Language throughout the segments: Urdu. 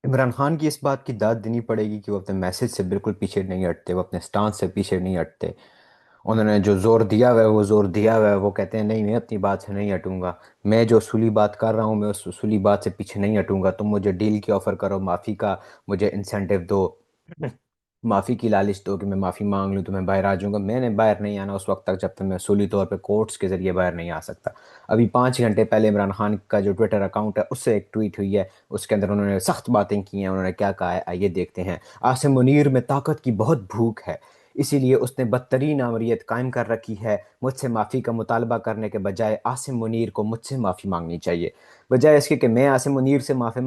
عمران خان کی اس بات کی داد دینی پڑے گی کہ وہ اپنے میسج سے بالکل پیچھے نہیں ہٹتے، وہ اپنے سٹانس سے پیچھے نہیں ہٹتے۔ انہوں نے جو زور دیا ہوا ہے وہ زور دیا ہوا ہے، وہ کہتے ہیں نہیں میں اپنی بات سے نہیں ہٹوں گا، میں جو اصولی بات کر رہا ہوں میں اس اصولی بات سے پیچھے نہیں ہٹوں گا، تم مجھے ڈیل کی آفر کرو، معافی کا مجھے انسینٹیو دو، معافی کی لالچ دو کہ میں معافی مانگ لوں تو میں باہر آ جاؤں گا۔ میں نے باہر نہیں آنا اس وقت تک جب تک میں اصولی طور پہ کورٹس کے ذریعے باہر نہیں آ سکتا۔ ابھی 5 گھنٹے پہلے عمران خان کا جو ٹویٹر اکاؤنٹ ہے اس سے ایک ٹویٹ ہوئی ہے، اس کے اندر انہوں نے سخت باتیں کی ہیں۔ انہوں نے کیا کہا ہے آئیے دیکھتے ہیں۔ عاصم منیر میں طاقت کی بہت بھوک ہے، اسی لیے اس نے بدترین آمریت قائم کر رکھی ہے۔ مجھ سے معافی کا مطالبہ کرنے کے بجائے عاصم منیر کو مجھ سے معافی مانگنی چاہیے، بجائے اس کے کہ میں عاصم منیر سے معافی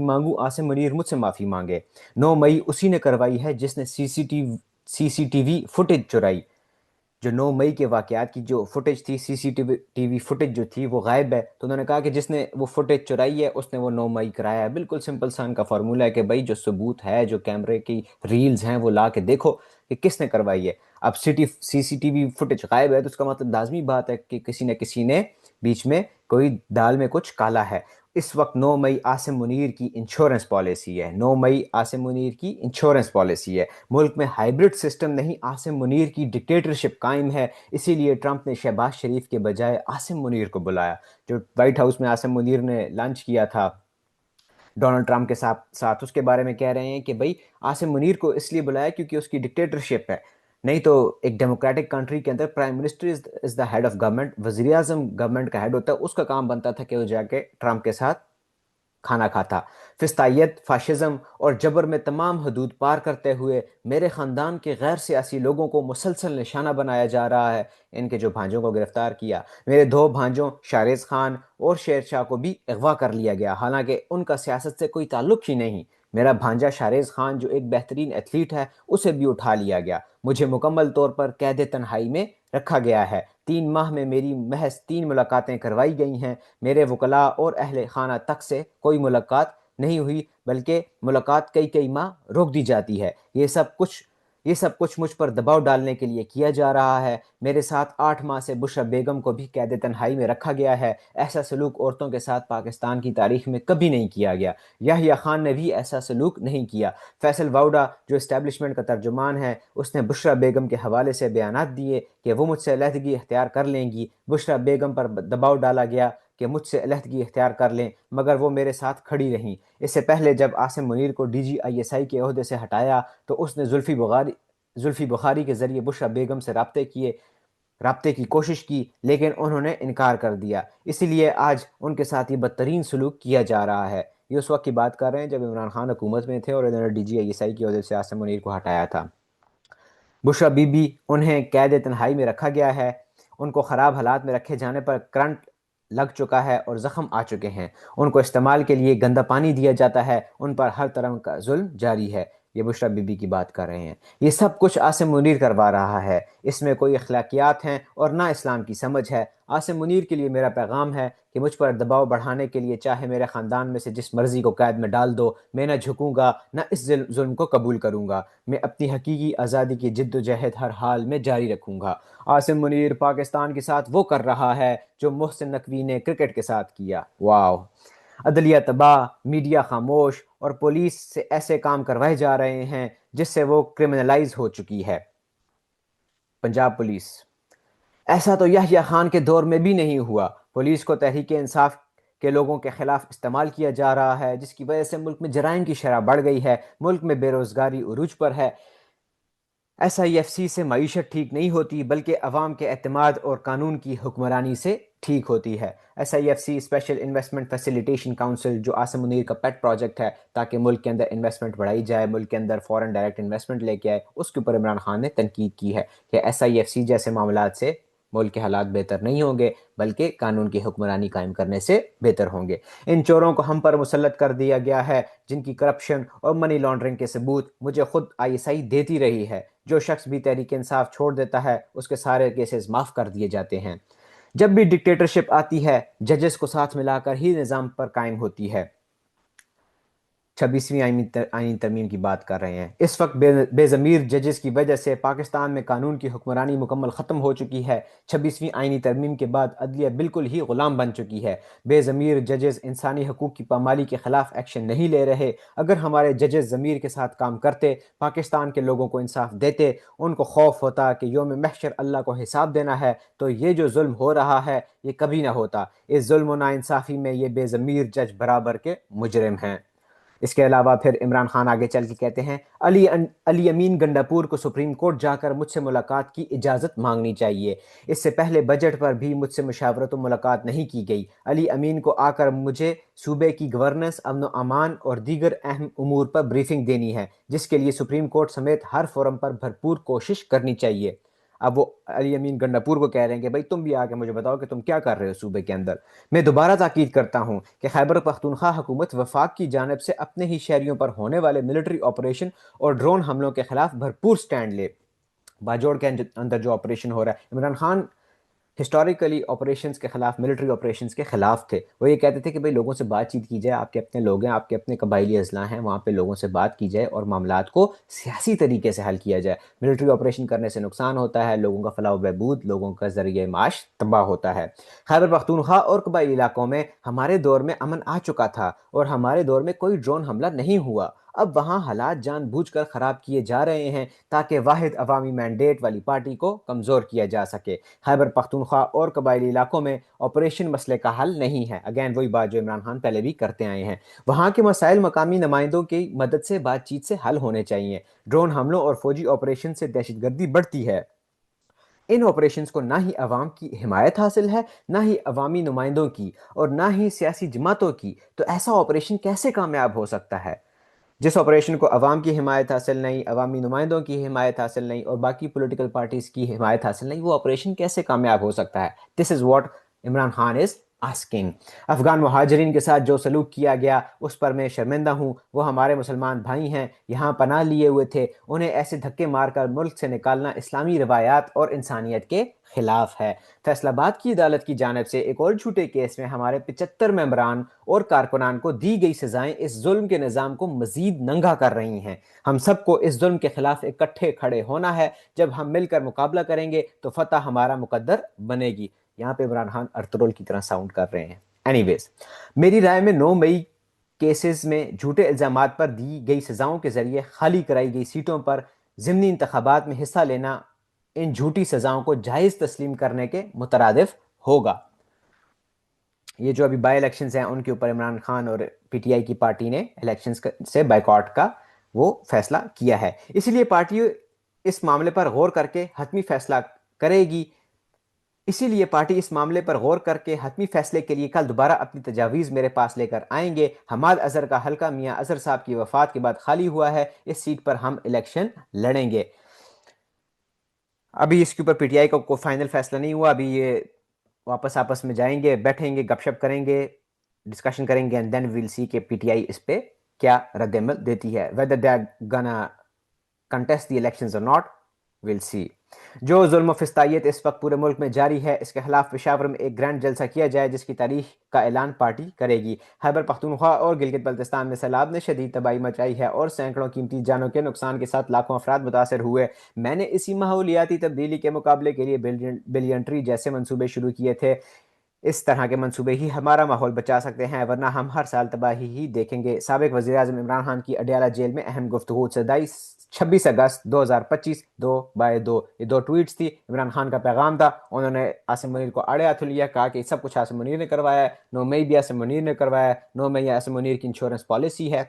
مانگوں عاصم منیر مجھ سے معافی مانگے۔ 9 مئی اسی نے کروائی ہے جس نے سی سی ٹی وی فوٹیج چرائی۔ جو 9 مئی کے واقعات کی جو فوٹیج تھی، سی سی ٹی وی فوٹیج جو تھی وہ غائب ہے، تو انہوں نے کہا کہ جس نے وہ فوٹیج چرائی ہے اس نے وہ 9 مئی کرایا ہے۔ بالکل سمپل سا ان کا فارمولہ ہے کہ بھائی جو ثبوت ہے، جو کیمرے کی ریلز ہیں وہ لا کے دیکھو کہ کس نے کروائی ہے۔ اب سی سی ٹی وی فوٹیج غائب ہے تو اس کا مطلب لازمی بات ہے کہ کسی نہ کسی نے بیچ میں کوئی دال میں کچھ کالا ہے۔ اس وقت 9 مئی عاصم منیر کی انشورنس پالیسی ہے، 9 مئی عاصم منیر کی انشورنس پالیسی ہے۔ ملک میں ہائیبرڈ سسٹم نہیں، عاصم منیر کی ڈکٹیٹرشپ قائم ہے، اسی لیے ٹرمپ نے شہباز شریف کے بجائے عاصم منیر کو بلایا۔ جو وائٹ ہاؤس میں عاصم منیر نے لنچ کیا تھا ڈونلڈ ٹرمپ کے ساتھ اس کے بارے میں کہہ رہے ہیں کہ بھائی عاصم منیر کو اس لیے بلایا کیونکہ اس کی ڈکٹیٹرشپ ہے، نہیں تو ایک ڈیموکریٹک کنٹری کے اندر prime minister is the head of government, وزیر اعظم گورنمنٹ کا ہیڈ ہوتا ہے، اس کا کام بنتا تھا کہ وہ جا کے ٹرمپ کے ساتھ کھانا کھاتا۔ فسطائیت، فاشزم اور جبر میں تمام حدود پار کرتے ہوئے میرے خاندان کے غیر سیاسی لوگوں کو مسلسل نشانہ بنایا جا رہا ہے۔ ان کے جو بھانجوں کو گرفتار کیا، میرے 2 بھانجوں شارز خان اور شیر شاہ کو بھی اغوا کر لیا گیا، حالانکہ ان کا سیاست سے کوئی تعلق ہی نہیں۔ میرا بھانجا شارز خان جو ایک بہترین ایتھلیٹ ہے اسے بھی اٹھا لیا گیا، مجھے مکمل طور پر قید تنہائی میں رکھا گیا ہے۔ 3 ماہ میں میری محض 3 ملاقاتیں کروائی گئی ہیں، میرے وکلاء اور اہل خانہ تک سے کوئی ملاقات نہیں ہوئی، بلکہ ملاقات کئی کئی ماہ روک دی جاتی ہے۔ یہ سب کچھ مجھ پر دباؤ ڈالنے کے لیے کیا جا رہا ہے۔ میرے ساتھ 8 ماہ سے بشرا بیگم کو بھی قید تنہائی میں رکھا گیا ہے۔ ایسا سلوک عورتوں کے ساتھ پاکستان کی تاریخ میں کبھی نہیں کیا گیا، یحییٰ خان نے بھی ایسا سلوک نہیں کیا۔ فیصل واؤڈا جو اسٹیبلشمنٹ کا ترجمان ہے، اس نے بشرا بیگم کے حوالے سے بیانات دیے کہ وہ مجھ سے علیحدگی اختیار کر لیں گی۔ بشرا بیگم پر دباؤ ڈالا گیا کہ مجھ سے علیحدگی اختیار کر لیں، مگر وہ میرے ساتھ کھڑی رہیں۔ اس سے پہلے جب عاصم منیر کو D G I S I کے عہدے سے ہٹایا تو اس نے زلفی بخاری کے ذریعے بشرا بیگم سے رابطے کی کوشش کی، لیکن انہوں نے انکار کر دیا، اسی لیے آج ان کے ساتھ یہ بدترین سلوک کیا جا رہا ہے۔ یہ اس وقت کی بات کر رہے ہیں جب عمران خان حکومت میں تھے اور انہوں نے D G I S I کی عہدے سے عاصم منیر کو ہٹایا تھا۔ بشرا بی بی انہیں قید تنہائی میں رکھا گیا ہے، ان کو خراب حالات میں رکھے جانے پر کرنٹ لگ چکا ہے اور زخم آ چکے ہیں، ان کو استعمال کے لیے گندا پانی دیا جاتا ہے، ان پر ہر طرح کا ظلم جاری ہے۔ یہ بشرا بی بی کی بات کر رہے ہیں۔ یہ سب کچھ عاصم منیر کروا رہا ہے، اس میں کوئی اخلاقیات ہیں اور نہ اسلام کی سمجھ ہے۔ عاصم منیر کے لیے میرا پیغام ہے کہ مجھ پر دباؤ بڑھانے کے لیے چاہے میرے خاندان میں سے جس مرضی کو قید میں ڈال دو، میں نہ جھکوں گا نہ اس ظلم کو قبول کروں گا، میں اپنی حقیقی آزادی کی جد و جہد ہر حال میں جاری رکھوں گا۔ عاصم منیر پاکستان کے ساتھ وہ کر رہا ہے جو محسن نقوی نے کرکٹ کے ساتھ کیا۔ واو! عدلیہ تباہ، میڈیا خاموش اور پولیس سے ایسے کام کروائے جا رہے ہیں جس سے وہ کرمنلائز ہو چکی ہے۔ پنجاب پولیس، ایسا تو یحییٰ خان کے دور میں بھی نہیں ہوا۔ پولیس کو تحریک انصاف کے لوگوں کے خلاف استعمال کیا جا رہا ہے، جس کی وجہ سے ملک میں جرائم کی شرح بڑھ گئی ہے، ملک میں بے روزگاری عروج پر ہے۔ ایس آئی ایف سی سے معیشت ٹھیک نہیں ہوتی بلکہ عوام کے اعتماد اور قانون کی حکمرانی سے ٹھیک ہوتی ہے۔ S I F C special investment facilitation council جو عاصم منیر کا پیٹ پروجیکٹ ہے تاکہ ملک کے اندر انویسٹمنٹ بڑھائی جائے، ملک کے اندر فورن ڈائریکٹ انویسٹمنٹ لے کے آئے، اس کے اوپر عمران خان نے تنقید کی ہے کہ ایس آئی ایف سی جیسے معاملات سے ملک کے حالات بہتر نہیں ہوں گے بلکہ قانون کی حکمرانی قائم کرنے سے بہتر ہوں گے۔ ان چوروں کو ہم پر مسلط کر دیا گیا ہے جن کی کرپشن اور منی لانڈرنگ کے ثبوت مجھے خود آئی ایس آئی دیتی رہی ہے۔ جو شخص بھی تحریک انصاف چھوڑ دیتا ہے اس کے سارے کیسز معاف کر دیے جاتے ہیں۔ جب بھی ڈکٹیٹرشپ آتی ہے ججز کو ساتھ ملا کر ہی نظام پر قائم ہوتی ہے۔ 26ویں آئینی ترمیم کی بات کر رہے ہیں. اس وقت بے ضمیر ججز کی وجہ سے پاکستان میں قانون کی حکمرانی مکمل ختم ہو چکی ہے. 26ویں آئینی ترمیم کے بعد عدلیہ بالکل ہی غلام بن چکی ہے. بے ضمیر ججز انسانی حقوق کی پامالی کے خلاف ایکشن نہیں لے رہے. اگر ہمارے ججز ضمیر کے ساتھ کام کرتے، پاکستان کے لوگوں کو انصاف دیتے، ان کو خوف ہوتا کہ یوم محشر اللہ کو حساب دینا ہے، تو یہ جو ظلم ہو رہا ہے یہ کبھی نہ ہوتا. اس ظلم و ناانصافی میں یہ بے ضمیر جج برابر کے مجرم ہیں. اس کے علاوہ پھر عمران خان آگے چل کے کہتے ہیں علی امین گنڈاپور کو سپریم کورٹ جا کر مجھ سے ملاقات کی اجازت مانگنی چاہیے. اس سے پہلے بجٹ پر بھی مجھ سے مشاورت و ملاقات نہیں کی گئی. علی امین کو آ کر مجھے صوبے کی گورننس، امن و امان اور دیگر اہم امور پر بریفنگ دینی ہے، جس کے لیے سپریم کورٹ سمیت ہر فورم پر بھرپور کوشش کرنی چاہیے. اب وہ علی امین گنڈاپور کو کہہ رہے ہیں کہ بھائی تم بھی آ کے مجھے بتاؤ کہ تم کیا کر رہے ہو صوبے کے اندر. میں دوبارہ تاکید کرتا ہوں کہ خیبر پختونخوا حکومت وفاق کی جانب سے اپنے ہی شہریوں پر ہونے والے ملٹری آپریشن اور ڈرون حملوں کے خلاف بھرپور سٹینڈ لے. باجوڑ کے اندر جو آپریشن ہو رہا ہے، عمران خان ہسٹوریکلی آپریشنز کے خلاف، ملٹری آپریشنز کے خلاف تھے. وہ یہ کہتے تھے کہ بھئی لوگوں سے بات چیت کی جائے، آپ کے اپنے لوگ ہیں، آپ کے اپنے قبائلی اضلاع ہیں، وہاں پہ لوگوں سے بات کی جائے اور معاملات کو سیاسی طریقے سے حل کیا جائے. ملٹری آپریشن کرنے سے نقصان ہوتا ہے، لوگوں کا فلاح و بہبود، لوگوں کا ذریعہ معاش تباہ ہوتا ہے. خیبر پختونخوا اور قبائلی علاقوں میں ہمارے دور میں امن آ چکا تھا اور ہمارے دور میں کوئی ڈرون حملہ نہیں ہوا. اب وہاں حالات جان بوجھ کر خراب کیے جا رہے ہیں تاکہ واحد عوامی مینڈیٹ والی پارٹی کو کمزور کیا جا سکے. خیبر پختونخوا اور قبائلی علاقوں میں آپریشن مسئلے کا حل نہیں ہے. اگین وہی بات جو عمران خان پہلے بھی کرتے آئے ہیں. وہاں کے مسائل مقامی نمائندوں کی مدد سے، بات چیت سے حل ہونے چاہیے. ڈرون حملوں اور فوجی آپریشن سے دہشت گردی بڑھتی ہے. ان آپریشنز کو نہ ہی عوام کی حمایت حاصل ہے، نہ ہی عوامی نمائندوں کی، اور نہ ہی سیاسی جماعتوں کی. تو ایسا آپریشن کیسے کامیاب ہو سکتا ہے؟ جس آپریشن کو عوام کی حمایت حاصل نہیں، عوامی نمائندوں کی حمایت حاصل نہیں اور باقی پولیٹیکل پارٹیز کی حمایت حاصل نہیں، وہ آپریشن کیسے کامیاب ہو سکتا ہے؟ This is what Imran Khan is asking. افغان مہاجرین کے ساتھ جو سلوک کیا گیا اس پر میں شرمندہ ہوں. وہ ہمارے مسلمان بھائی ہیں، یہاں پناہ لیے ہوئے تھے. انہیں ایسے دھکے مار کر ملک سے نکالنا اسلامی روایات اور انسانیت کے خلاف ہے. فیصل آباد کی عدالت کی جانب سے ایک اور جھوٹے کیس میں ہمارے 75 ممبران اور کارکنان کو دی گئی سزائیں اس ظلم کے نظام کو مزید ننگا کر رہی ہیں. ہم سب کو اس ظلم کے خلاف اکٹھے کھڑے ہونا ہے. جب ہم مل کر مقابلہ کریں گے تو فتح ہمارا مقدر بنے گی. یہاں پہ عمران خان ارطغرل کی طرح ساؤنڈ کر رہے ہیں. اینی ویز، میری رائے میں 9 مئی کیسز میں جھوٹے الزامات پر دی گئی سزاؤں کے ذریعے خالی کرائی گئی سیٹوں پر ضمنی انتخابات میں حصہ لینا ان جھوٹی سزاؤں کو جائز تسلیم کرنے کے مترادف ہوگا. یہ جو ابھی بائی الیکشنز ہیں ان کے اوپر عمران خان اور پی ٹی آئی کی پارٹی نے الیکشنز سے بائیکاٹ کا وہ فیصلہ کیا ہے. اس لیے پارٹی اس معاملے پر غور کر کے حتمی فیصلہ کرے گی. اسی لیے پارٹی اس معاملے پر غور کر کے حتمی فیصلے کے لیے کل دوبارہ اپنی تجاویز میرے پاس لے کر آئیں گے. حماد اظہر کا حلقہ میاں اظہر صاحب کی وفات کے بعد خالی ہوا ہے. اس سیٹ پر ہم الیکشن لڑیں گے. ابھی اس کے اوپر پی ٹی آئی کا کوئی فائنل فیصلہ نہیں ہوا. ابھی یہ واپس آپس میں جائیں گے، بیٹھیں گے، گپ شپ کریں گے، ڈسکشن کریں گے، اینڈ دین ویل سی کہ پی ٹی آئی اس پہ کیا رد عمل دیتی ہے. whether they are gonna contest the elections or not, we'll see. جو ظلم و فسطائیت اس وقت پورے ملک میں جاری ہے، اس کے خلاف پشاور میں ایک گرینڈ جلسہ کیا جائے جس کی تاریخ کا اعلان پارٹی کرے گی. خیبر پختونخوا اور گلگت بلتستان میں سیلاب نے شدید تباہی مچائی ہے اور سینکڑوں قیمتی جانوں کے نقصان کے ساتھ لاکھوں افراد متاثر ہوئے. میں نے اسی ماحولیاتی تبدیلی کے مقابلے کے لیے بلینٹری جیسے منصوبے شروع کیے تھے. اس طرح کے منصوبے ہی ہمارا ماحول بچا سکتے ہیں، ورنہ ہم ہر سال تباہی ہی دیکھیں گے. سابق وزیر اعظم عمران خان کی اڈیالہ جیل میں اہم گفتگو. 26 اگست 2025، 2/2. یہ 2 ٹویٹس تھی. عمران خان کا پیغام تھا. انہوں نے عاصم منیر کو آڑے ہاتھ لیا، کہا کہ سب کچھ عاصم منیر نے کروایا ہے. 9 مئی بھی عاصم منیر نے کروایا ہے. 9 مئی عاصم منیر کی انشورنس پالیسی ہے.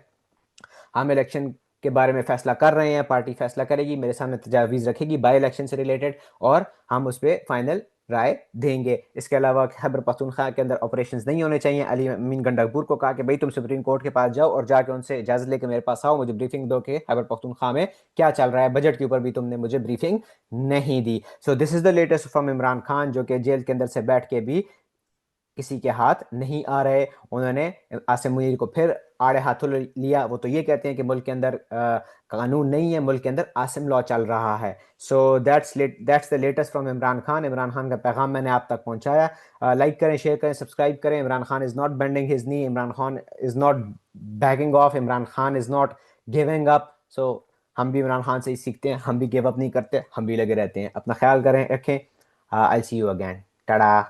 ہم الیکشن کے بارے میں فیصلہ کر رہے ہیں، پارٹی فیصلہ کرے گی، میرے سامنے تجاویز رکھے گی بائی الیکشن سے ریلیٹڈ، اور ہم اس پہ فائنل رائے دیں گے. اس کے علاوہ خیبر پختونخوا کے اندر آپریشنز نہیں ہونے چاہیے. علی امین گنڈاپور کو کہا کہ بھئی تم سپریم کورٹ کے پاس جاؤ اور جا کے ان سے اجازت لے کے میرے پاس آؤ، مجھے بریفنگ دو کہ خیبر پختونخوا میں کیا چل رہا ہے. بجٹ کے اوپر بھی تم نے مجھے بریفنگ نہیں دی. So this is the latest from Imran Khan, جو کہ جیل کے اندر سے بیٹھ کے بھی کسی کے ہاتھ نہیں آ رہے. انہوں نے عاصم منیر کو پھر آڑے ہاتھوں لیا. وہ تو یہ کہتے ہیں کہ ملک کے اندر قانون نہیں ہے, ملک کے اندر عاصم لا چل رہا ہے. So that's the latest from Imran Khan. Imran Khan کا پیغام میں نے آپ تک پہنچایا. لائک کریں, شیئر کریں, سبسکرائب کریں. Imran Khan is not bending his knee, Imran Khan is not backing off, Imran Khan is not giving up. So ہم بھی عمران خان سے ہی سیکھتے ہیں, ہم بھی گیو اپ نہیں کرتے, ہم بھی لگے رہتے ہیں. اپنا خیال کریں, رکھیں. آئی سی یو اگین. ٹاٹا.